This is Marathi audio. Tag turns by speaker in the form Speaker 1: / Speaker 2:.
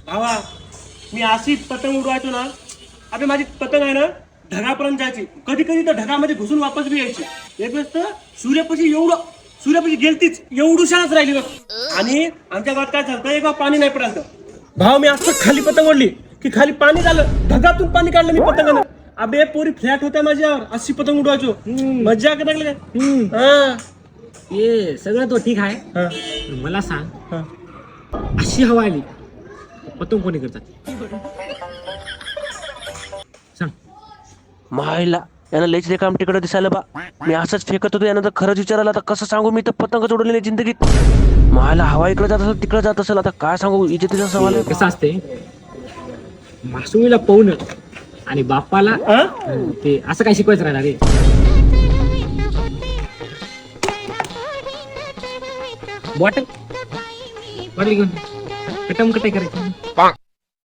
Speaker 1: भावा मी अशीच पतंग उडवायचो ना, अबे माझी पतंग आहे ना ढगापर्यंत जायची, कधी कधी तर ढगामध्ये घुसून वापस बी यायची. एक वेळेस तर सूर्यापाशी गेलतीच एवढूशाच राहिली बघ. आणि आमच्या गावात काय झालं, एक पाणी नाही पडायचं. भाव मी असं खाली पतंग ओढली की खाली पाणी झालं, ढगातून पाणी काढलं मी पतंगानं. अबे पोरी फ्लॅट होत्या माझ्यावर, अशी पतंग उडवायचो. मज्जा करायला लागली काय. हा
Speaker 2: हे सगळं तो ठीक आहे.
Speaker 1: हा
Speaker 2: मला सांग,
Speaker 1: हा.
Speaker 2: अशी हवा आली पतंग कोणी करतात सांग.
Speaker 3: मायला यानं लयच रे काम तिकडं दिसायला बा. मी असंच फेकत होतो, यानं तर खरंच विचारायला. आता कसं सांगू, मी तर पतंग उडवलेली जिंदगीत. मायला हवा इकडे जात असेल तिकडे जात असेल, आता काय सांगू, इज्जतीचा सवाल आहे.
Speaker 2: कसं असते, मासुळीला पाहुणं आणि बापाला ते असं काय शिकवायचं राहिला रे. बॉटल घेऊन कटम कटाई करायची.